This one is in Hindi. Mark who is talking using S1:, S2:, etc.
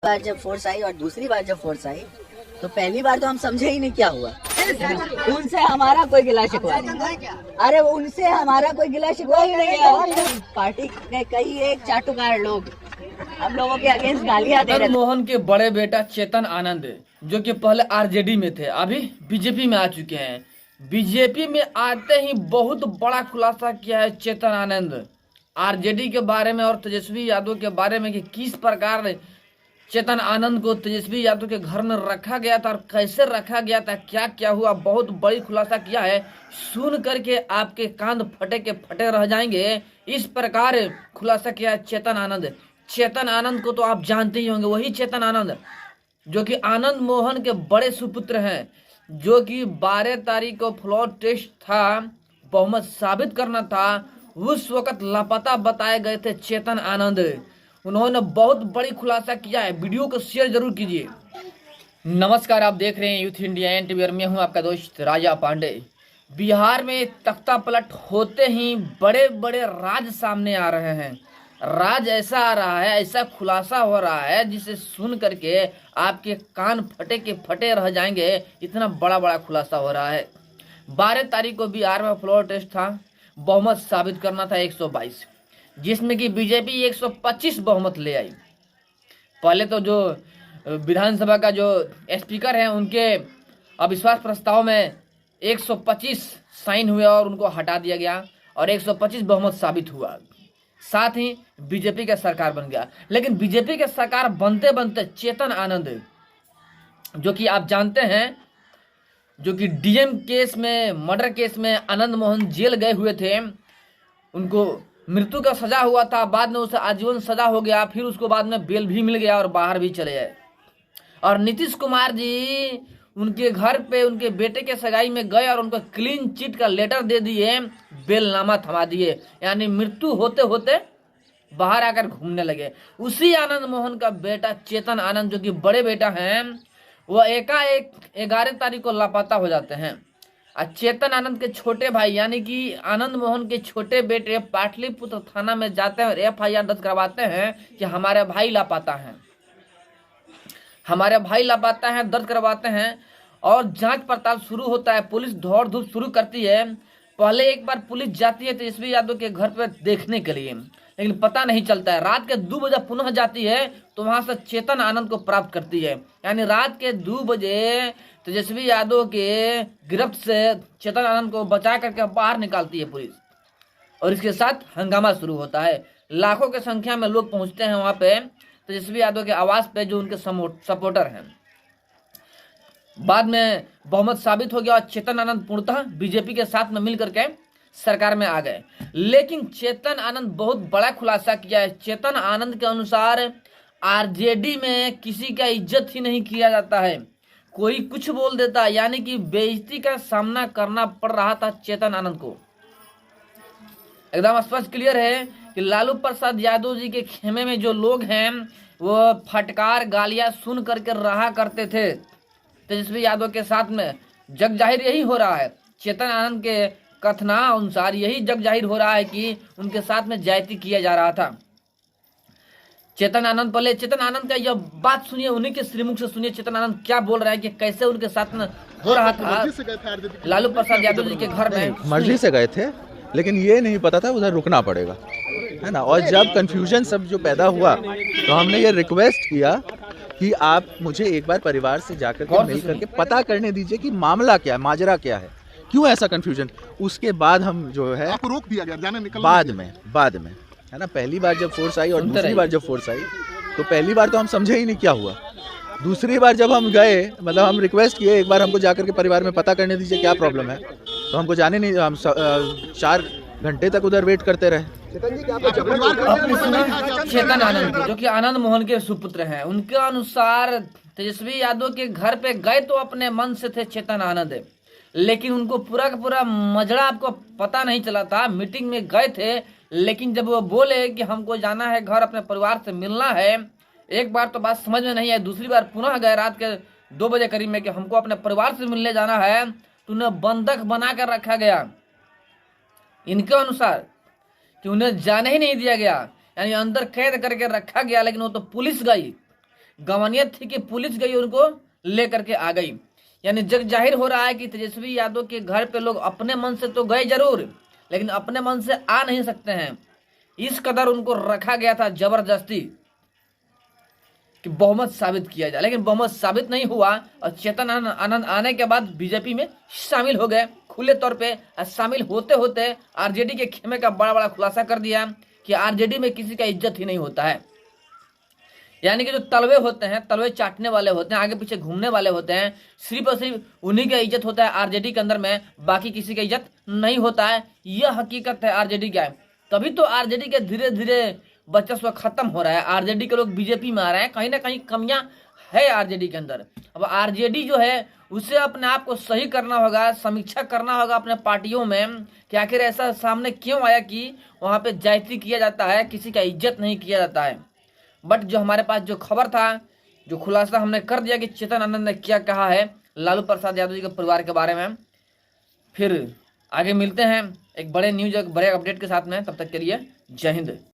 S1: बार जब फोर्स आई और दूसरी बार जब फोर्स आई तो पहली बार तो हम समझे ही नहीं क्या हुआ। उनसे हमारा कोई गिला शिकवा नहीं, अरे उनसे हमारा कोई गिला शिकवा ही नहीं है। पार्टी के कई एक चाटुकार लोग हम लोगों के अगेंस्ट गालियां दे रहे थे।
S2: मोहन के बड़े बेटा चेतन आनंद जो कि पहले आरजेडी में थे, अभी बीजेपी में आ चुके हैं। बीजेपी में आते ही बहुत बड़ा खुलासा किया है चेतन आनंद आरजेडी के बारे में और तेजस्वी यादव के बारे में कि किस प्रकार चेतन आनंद को तेजस्वी यादव के घर में रखा गया था और कैसे रखा गया था, क्या क्या हुआ। बहुत बड़ी खुलासा किया है, सुन करके आपके कान फटे के फटे रह जाएंगे। इस प्रकार खुलासा किया है चेतन आनंद। चेतन आनंद को तो आप जानते ही होंगे, वही चेतन आनंद जो कि आनंद मोहन के बड़े सुपुत्र हैं, जो कि 12 तारीख को फ्लोर टेस्ट था, बहुमत साबित करना था, उस वक्त लापता बताए गए थे चेतन आनंद। उन्होंने बहुत बड़ी खुलासा किया है। वीडियो को शेयर जरूर कीजिए। नमस्कार, आप देख रहे हैं यूथ इंडिया एनटीवी और मैं हूं आपका दोस्त राजा पांडे। बिहार में तख्ता पलट होते ही बड़े बड़े राज सामने आ रहे हैं। राज ऐसा आ रहा है, ऐसा खुलासा हो रहा है जिसे सुन करके आपके कान फटे के फटे रह जाएंगे। इतना बड़ा बड़ा खुलासा हो रहा है। 12 तारीख को बिहार में फ्लोर टेस्ट था, बहुमत साबित करना था 122, जिसमें कि बीजेपी 125 बहुमत ले आई। पहले तो जो विधानसभा का जो स्पीकर हैं उनके अविश्वास प्रस्ताव में 125 साइन हुए और उनको हटा दिया गया और 125 बहुमत साबित हुआ। साथ ही बीजेपी का सरकार बन गया। लेकिन बीजेपी के सरकार बनते बनते चेतन आनंद, जो कि आप जानते हैं, जो कि डीएम केस में, मर्डर केस में आनंद मोहन जेल गए हुए थे, उनको मृत्यु का सजा हुआ था, बाद में उसे आजीवन सजा हो गया, फिर उसको बाद में बेल भी मिल गया और बाहर भी चले गए। और नीतीश कुमार जी उनके घर पे उनके बेटे के सगाई में गए और उनको क्लीन चिट का लेटर दे दिए, बेलनामा थमा दिए, यानी मृत्यु होते होते बाहर आकर घूमने लगे। उसी आनंद मोहन का बेटा चेतन आनंद, जो कि बड़े बेटा हैं, वह एकाएक 11 तारीख को लापता हो जाते हैं। चेतन आनंद के छोटे भाई यानी कि आनंद मोहन के छोटे बेटे पाटलिपुत्र थाना में जाते हैं और FIR दर्ज करवाते हैं कि हमारे भाई लापता हैं, हमारे भाई लापता हैं, दर्ज करवाते हैं। और जांच पड़ताल शुरू होता है। पुलिस दौड़ धूप शुरू करती है। पहले एक बार पुलिस जाती है तेजस्वी यादव के घर पर देखने के लिए, लेकिन पता नहीं चलता है। रात के 2 बजे पुनः जाती है तो वहां से चेतन आनंद को प्राप्त करती है। यानी रात के 2 बजे तेजस्वी यादव के गिरफ्त से चेतन आनंद को बचा करके बाहर निकालती है पुलिस और इसके साथ हंगामा शुरू होता है। लाखों की संख्या में लोग पहुंचते हैं वहां पे तेजस्वी यादव के आवास पे, जो उनके सपोर्टर हैं। बाद में बहुमत साबित हो गया और चेतन आनंद पूर्णतः बीजेपी के साथ में मिलकर के सरकार में आ गए। लेकिन चेतन आनंद बहुत बड़ा खुलासा किया है। चेतन आनंद के अनुसार आरजेडी में किसी का इज्जत ही नहीं किया जाता है, कोई कुछ बोल देता, यानी कि बेइज्जती का सामना करना पड़ रहा था चेतन आनंद को। एकदम स्पष्ट क्लियर है कि लालू प्रसाद यादव जी के खेमे में जो लोग हैं वो फटकार गालियां सुन करके रहा करते थे तेजस्वी यादव के साथ में। जग जाहिर यही हो रहा है, चेतन आनंद के कथना अनुसार यही जग जाहिर हो रहा है कि उनके साथ में ज्यादती किया जा रहा था। चेतन आनंद, पहले चेतन आनंद का यह बात सुनिए, उन्हीं के श्रीमुख से सुनिए चेतन आनंद क्या बोल रहे हैं कि कैसे उनके साथ में हो रहा था लालू प्रसाद यादव जी के घर में।
S3: मर्जी से गए थे, लेकिन ये नहीं पता था उधर रुकना पड़ेगा, है ना। और जब कंफ्यूजन सब जो पैदा हुआ तो हमने ये रिक्वेस्ट किया कि आप मुझे एक बार परिवार से जाकर के मिल करके पता करने दीजिए कि मामला क्या है, माजरा क्या है, क्यों ऐसा कंफ्यूजन। उसके बाद हम जो है
S4: आपको रोक दिया गया जाने निकलने
S3: बाद में, है ना। पहली बार जब फोर्स आई और दूसरी बार जब फोर्स आई तो पहली बार तो हम समझे ही नहीं क्या हुआ। दूसरी बार जब हम गए, मतलब हम रिक्वेस्ट किए एक बार हमको जाकर के परिवार में पता करने दीजिए क्या प्रॉब्लम है, तो हमको जाने नहीं, हम 4 घंटे तक उधर वेट करते रहे।
S2: आपने सुना चेतन आनंद को, जो कि आनंद मोहन के सुपुत्र हैं, उनके अनुसार तेजस्वी यादव के घर पे गए तो अपने मन से थे चेतन आनंद, लेकिन उनको पूरा का पूरा मजड़ा आपको पता नहीं चला था। मीटिंग में गए थे, लेकिन जब वो बोले कि हमको जाना है घर, अपने परिवार से मिलना है, एक बार तो बात समझ में नहीं आई, दूसरी बार पुनः गए रात के 2 बजे करीब में कि हमको अपने परिवार से मिलने जाना है, तो उन्हें बंधक बना कर रखा गया। इनके अनुसार कि उन्हें जाने ही नहीं दिया गया, यानी अंदर कैद करके रखा गया। लेकिन वो तो पुलिस गई, गवानियत थी कि पुलिस गई उनको लेकर के आ गई। यानी जग जाहिर हो रहा है कि तेजस्वी यादव के घर पे लोग अपने मन से तो गए जरूर, लेकिन अपने मन से आ नहीं सकते हैं। इस कदर उनको रखा गया था जबरदस्ती कि बहुमत साबित किया जाए, लेकिन बहुमत साबित नहीं हुआ और चेतन आनंद आने के बाद बीजेपी में शामिल हो गए खुले तौर पे। शामिल होते होते आरजेडी के खेमे का बड़ा बड़ा खुलासा कर दिया कि आरजेडी में किसी का इज्जत ही नहीं होता है। यानी कि जो तलवे होते हैं, तलवे चाटने वाले होते हैं, आगे पीछे घूमने वाले होते हैं, सिर्फ और सिर्फ उन्हीं का इज्जत होता है आरजेडी के अंदर में, बाकी किसी का इज्जत नहीं होता है। यह हकीकत है आरजेडी का। तभी तो आरजेडी के धीरे धीरे वर्चस्व खत्म हो रहा है, आरजेडी के लोग बीजेपी में आ रहे हैं। कहीं ना कहीं कमियां है आरजेडी के अंदर। अब आरजेडी जो है उसे अपने आप को सही करना होगा, समीक्षा करना होगा अपने पार्टियों में कि आखिर ऐसा सामने क्यों आया कि वहां पे जायती किया जाता है, किसी का इज्जत नहीं किया जाता है। बट जो हमारे पास जो खबर था, जो खुलासा हमने कर दिया कि चेतन आनंद ने क्या कहा है लालू प्रसाद यादव जी के परिवार के बारे में। फिर आगे मिलते हैं एक बड़े न्यूज, एक बड़े अपडेट के साथ में। तब तक के लिए जय हिंद।